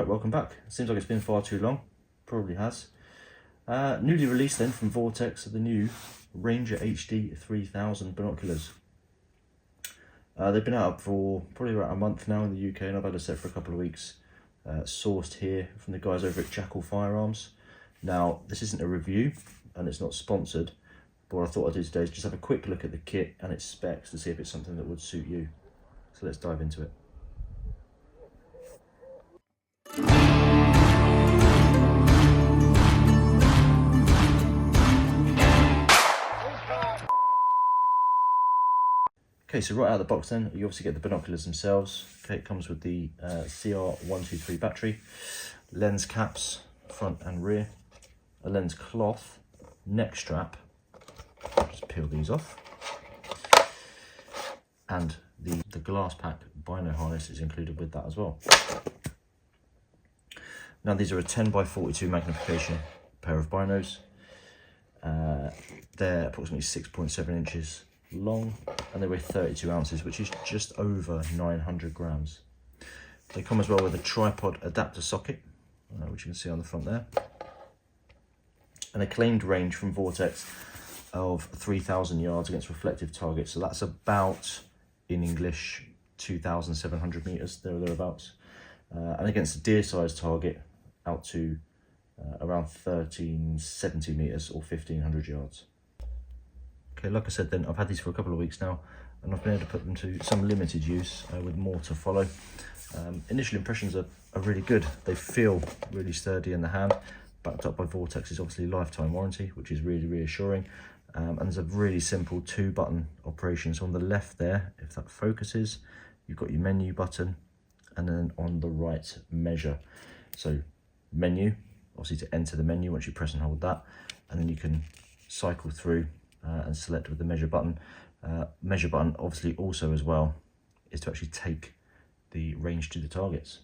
Right, welcome back. Seems like it's been far too long. Probably has. Newly released then from Vortex are the new Ranger HD3000 binoculars. They've been out for probably about a month now in the UK, and I've had a set for a couple of weeks. Sourced here from the guys over at Jackal Firearms. Now, this isn't a review and it's not sponsored, but what I thought I'd do today is just have a quick look at the kit and its specs to see if it's something that would suit you. So let's dive into it. Okay, so right out of the box then, you obviously get the binoculars themselves. Okay, it comes with the CR123 battery, lens caps, front and rear, a lens cloth, neck strap, just peel these off, and the glass pack bino harness is included with that as well. Now these are a 10x42 magnification pair of binos. They're approximately 6.7 inches long and they weigh 32 ounces, which is just over 900 grams. They come as well with a tripod adapter socket, which you can see on the front there, and a claimed range from Vortex of 3,000 yards against reflective targets. So that's about, in English, 2,700 meters, there or thereabouts, and against a deer sized target out to around 1,370 meters or 1,500 yards. Okay, like I said then, I've had these for a couple of weeks now and I've been able to put them to some limited use with more to follow. Initial impressions are really good. They feel really sturdy in the hand, backed up by Vortex's obviously lifetime warranty, which is really reassuring. And there's a really simple 2-button operation. So on the left there, if that focuses, you've got your menu button, and then on the right, measure. So menu, obviously to enter the menu once you press and hold that, and then you can cycle through and select with the measure button. Measure button obviously also as well is to actually take the range to the targets.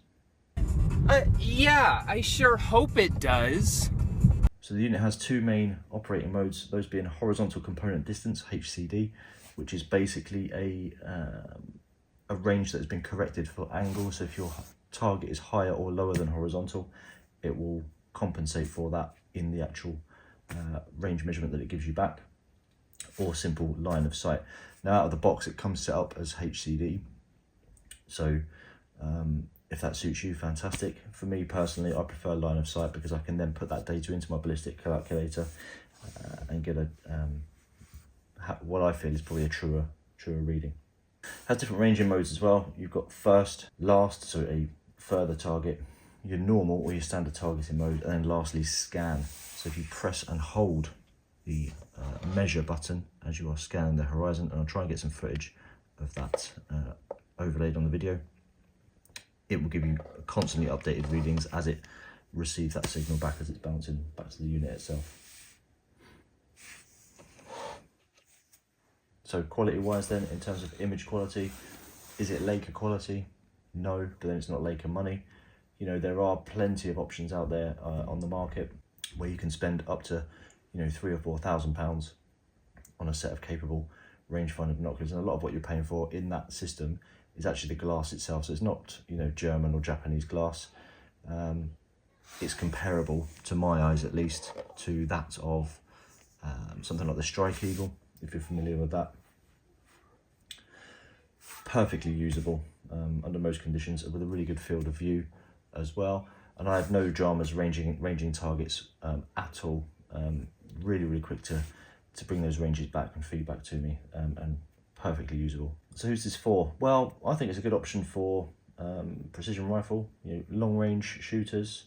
Yeah, I sure hope it does. So the unit has 2 main operating modes, those being horizontal component distance, HCD, which is basically a range that has been corrected for angle. So if your target is higher or lower than horizontal, it will compensate for that in the actual range measurement that it gives you back, or simple line of sight. Now out of the box it comes set up as HCD, so if that suits you, fantastic. For me personally, I prefer line of sight because I can then put that data into my ballistic calculator and get a what I feel is probably a truer reading. Has different ranging modes as well. You've got first, last, so a further target, your normal or your standard targeting mode, and then lastly scan. So if you press and hold the measure button as you are scanning the horizon, and I'll try and get some footage of that overlaid on the video, it will give you constantly updated readings as it receives that signal back as it's bouncing back to the unit itself. So quality wise then, in terms of image quality, is it Leica quality? No, but then it's not Leica money. You know, there are plenty of options out there on the market where you can spend up to, you know, £3,000 or £4,000 on a set of capable rangefinding binoculars, and a lot of what you're paying for in that system is actually the glass itself. So it's not, you know, German or Japanese glass. It's comparable, to my eyes at least, to that of something like the Strike Eagle, if you're familiar with that. Perfectly usable under most conditions, with a really good field of view as well. And I have no dramas ranging targets at all. Really quick to bring those ranges back and feedback to me, and perfectly usable. So who's this for? Well, I think it's a good option for precision rifle, you know, long range shooters,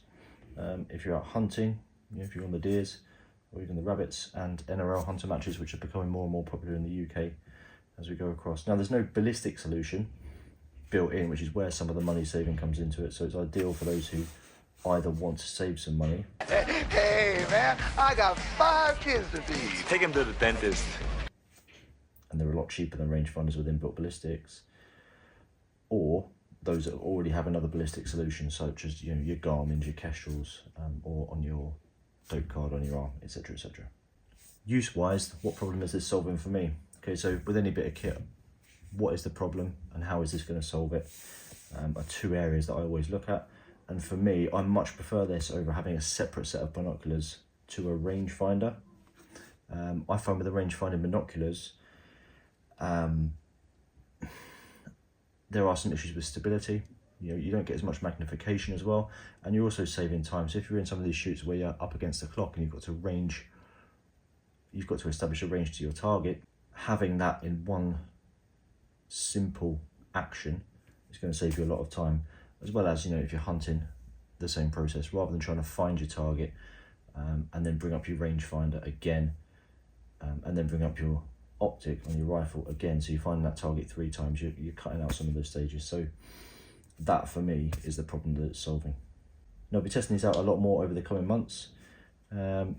if you're out hunting, you know, if you're on the deers or even the rabbits, and NRL Hunter matches, which are becoming more and more popular in the UK as we go across. Now there's no ballistic solution built in, which is where some of the money saving comes into it, so it's ideal for those who either want to save some money. Hey man, I got 5 kids to feed. Take him to the dentist. And they're a lot cheaper than rangefinders with inbuilt ballistics, or those that already have another ballistic solution, such as, you know, your Garmins, your Kestrels, or on your dope card on your arm, etc, etc. Use wise, what problem is this solving for me? Okay, so with any bit of kit, what is the problem and how is this going to solve it? Are 2 areas that I always look at. And for me, I much prefer this over having a separate set of binoculars to a rangefinder. I find with the rangefinding binoculars, there are some issues with stability. You know, you don't get as much magnification as well, and you're also saving time. So if you're in some of these shoots where you're up against the clock and you've got to establish a range to your target, having that in one simple action is going to save you a lot of time, as well as, you know, if you're hunting, the same process, rather than trying to find your target and then bring up your rangefinder again, and then bring up your optic on your rifle again, so you find that target 3 times, you're cutting out some of those stages. So that for me is the problem that it's solving. Now, I'll be testing these out a lot more over the coming months.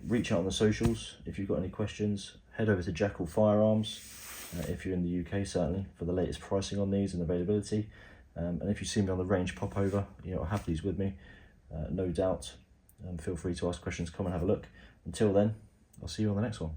Reach out on the socials if you've got any questions. Head over to Jackal Firearms if you're in the UK, certainly, for the latest pricing on these and availability. And if you see me on the range, pop over. You know, I have these with me, no doubt. Feel free to ask questions, come and have a look. Until then, I'll see you on the next one.